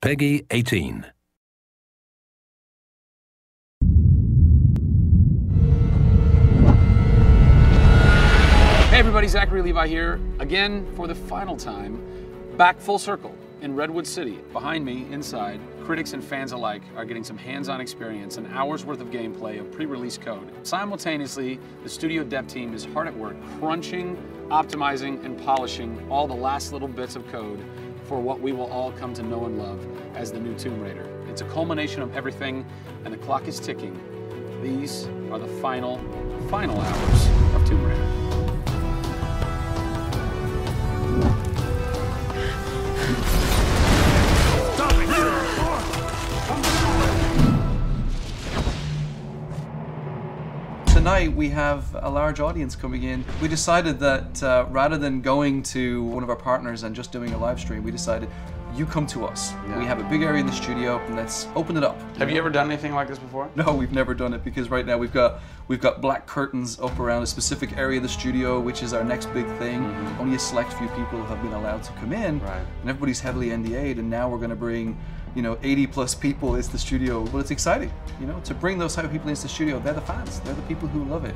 Peggy 18. Hey everybody, Zachary Levi here, again for the final time, back full circle in Redwood City. Behind me, inside, critics and fans alike are getting some hands-on experience, an hour's worth of gameplay of pre-release code. Simultaneously, the studio dev team is hard at work crunching, optimizing, and polishing all the last little bits of code for what we will all come to know and love as the new Tomb Raider. It's a culmination of everything, and the clock is ticking. These are the final hours of Tomb Raider. Tonight we have a large audience coming in. We decided that rather than going to one of our partners and just doing a live stream, we decided you come to us. Yeah. We have a big area in the studio and let's open it up. Have you ever done anything like this before? No, we've never done it because right now we've got black curtains up around a specific area of the studio, which is our next big thing. Mm-hmm. Only a select few people have been allowed to come in, right. And everybody's heavily NDA'd, and now we're going to bring 80 plus people into the studio. Well, it's exciting, to bring those type of people into the studio. They're the fans, they're the people who love it.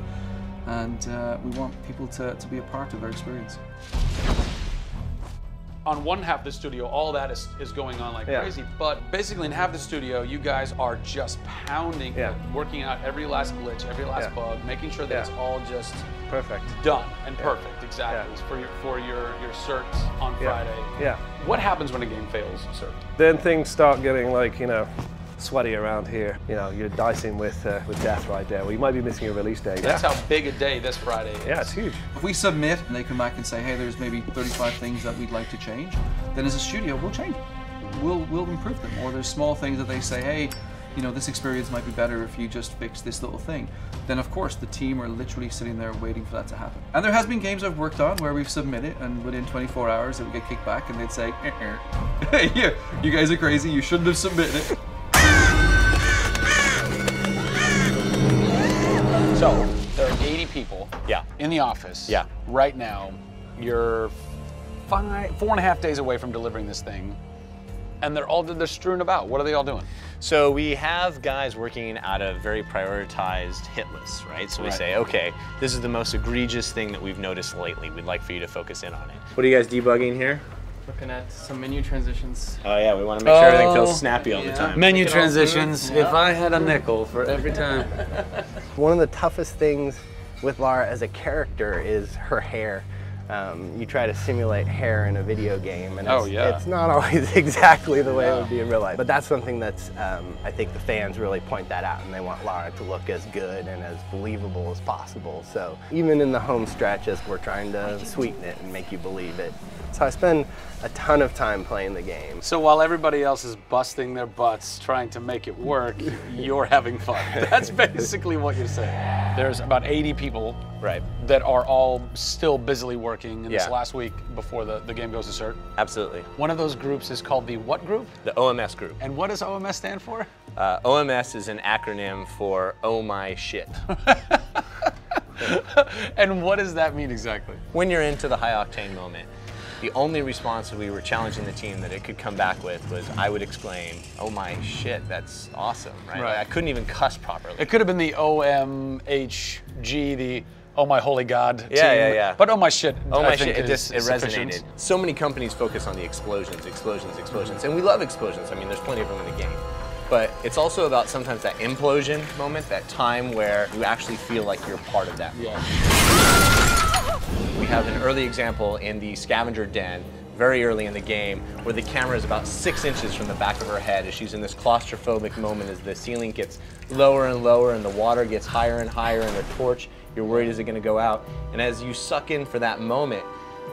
And we want people to be a part of their experience. On one half of the studio, all that is going on like crazy, but basically in half the studio, you guys are just pounding, working out every last glitch, every last bug, making sure that it's all just perfect, done and perfect, exactly, for your certs on Friday. Yeah. What happens when a game fails, cert? Then things start getting like, sweaty around here. You're dicing with death right there. Well, you might be missing a release date. That's how big a day this Friday is. Yeah, it's huge. If we submit and they come back and say, hey, there's maybe 35 things that we'd like to change, then as a studio, we'll change them. We'll improve them. Or there's small things that they say, hey, this experience might be better if you just fix this little thing. Then of course the team are literally sitting there waiting for that to happen. And there has been games I've worked on where we've submitted and within 24 hours it would get kicked back and they'd say, hey, you guys are crazy, you shouldn't have submitted it. So, there are 80 people in the office right now. You're 4.5 days away from delivering this thing, and they're strewn about. What are they all doing? So we have guys working out of very prioritized hit lists, right? So we say, okay, this is the most egregious thing that we've noticed lately. We'd like for you to focus in on it. What are you guys debugging here? Looking at some menu transitions. Oh yeah, we want to make sure everything feels snappy all the time. Menu transitions, if I had a nickel for every time. One of the toughest things with Lara as a character is her hair. You try to simulate hair in a video game, and it's not always exactly the way it would be in real life. But that's something that's, I think the fans really point that out, and they want Lara to look as good and as believable as possible. So even in the home stretches, we're trying to sweeten it and make you believe it. So I spend a ton of time playing the game. So while everybody else is busting their butts trying to make it work, you're having fun. That's basically what you're saying. There's about 80 people that are all still busily working in this last week before the game goes to cert. Absolutely. One of those groups is called the what group? The OMS group. And what does OMS stand for? OMS is an acronym for Oh My Shit. And what does that mean exactly? When you're into the high octane moment, the only response we were challenging the team that it could come back with was, I would exclaim, oh my shit, that's awesome, right? I couldn't even cuss properly. It could have been the OMHG, the oh my holy God team. Yeah. But oh my shit, oh my shit, it resonated. So many companies focus on the explosions, and we love explosions. I mean, there's plenty of them in the game. But it's also about sometimes that implosion moment, that time where you actually feel like you're part of that. We have an early example in the scavenger den, very early in the game, where the camera is about 6 inches from the back of her head as she's in this claustrophobic moment as the ceiling gets lower and lower and the water gets higher and higher and the torch, you're worried, is it gonna go out? And as you suck in for that moment,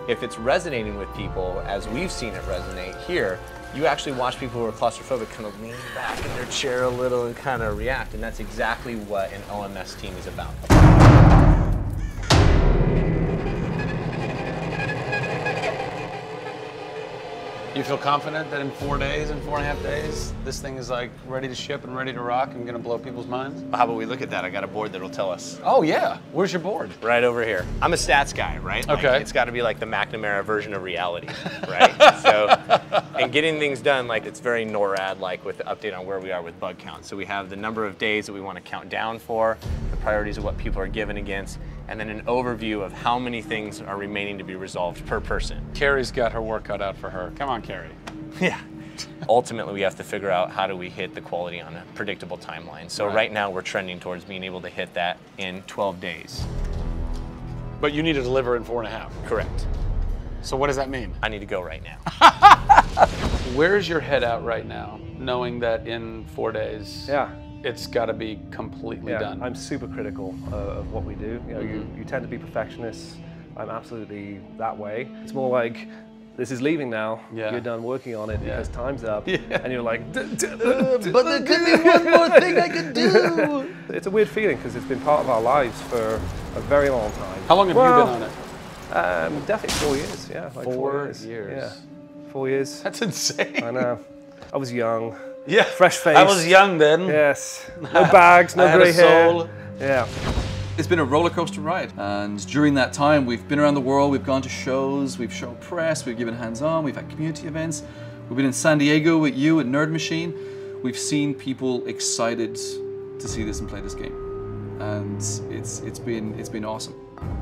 if it's resonating with people, as we've seen it resonate here, you actually watch people who are claustrophobic kind of lean back in their chair a little and kind of react, and that's exactly what an OMS team is about. You feel confident that in 4 days, in 4.5 days, this thing is like ready to ship and ready to rock and gonna blow people's minds? How about we look at that? I got a board that'll tell us. Oh yeah, where's your board? Right over here. I'm a stats guy, right? Like, Okay. it's got to be like the McNamara version of reality, right? So, and getting things done, like it's very NORAD-like with the update on where we are with bug count. So we have the number of days that we want to count down for, the priorities of what people are given against, and then an overview of how many things are remaining to be resolved per person. Carrie's got her work cut out for her. Come on, Carrie. Yeah. Ultimately, we have to figure out how do we hit the quality on a predictable timeline. So right now, we're trending towards being able to hit that in 12 days. But you need to deliver in 4.5. Correct. So what does that mean? I need to go right now. Where's your head at right now, knowing that in 4 days, Yeah. it's got to be completely done? I'm super critical of what we do. You know, you tend to be perfectionists. I'm absolutely that way. It's more like, this is leaving now. Yeah. You're done working on it because time's up. Yeah. And you're like, But there could be one more thing I could do. It's a weird feeling because it's been part of our lives for a very long time. How long have you been on it? Definitely 4 years, yeah. Like 4 years. Yeah, 4 years. That's insane. I know. I was young. Yeah. Fresh face. I was young then. Yes. No bags, no I had grey a hair. soul. Yeah. It's been a roller coaster ride, and during that time we've been around the world, we've gone to shows, we've shown press, we've given hands-on, we've had community events, we've been in San Diego with you at Nerd Machine. We've seen people excited to see this and play this game, and it's been awesome.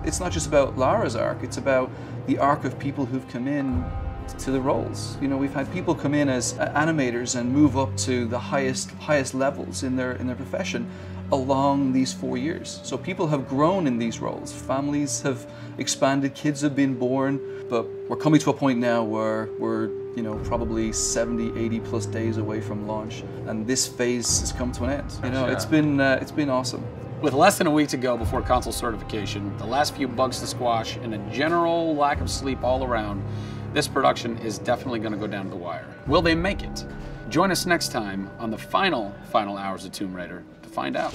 It's not just about Lara's arc, it's about the arc of people who've come in to the roles. You know, we've had people come in as animators and move up to the highest levels in their profession along these 4 years. So people have grown in these roles, families have expanded, kids have been born, but we're coming to a point now where we're, you know, probably 70, 80 plus days away from launch, and this phase has come to an end. You know, it's been awesome. With less than a week to go before console certification, the last few bugs to squash, and a general lack of sleep all around, this production is definitely going to go down to the wire. Will they make it? Join us next time on the final hours of Tomb Raider to find out.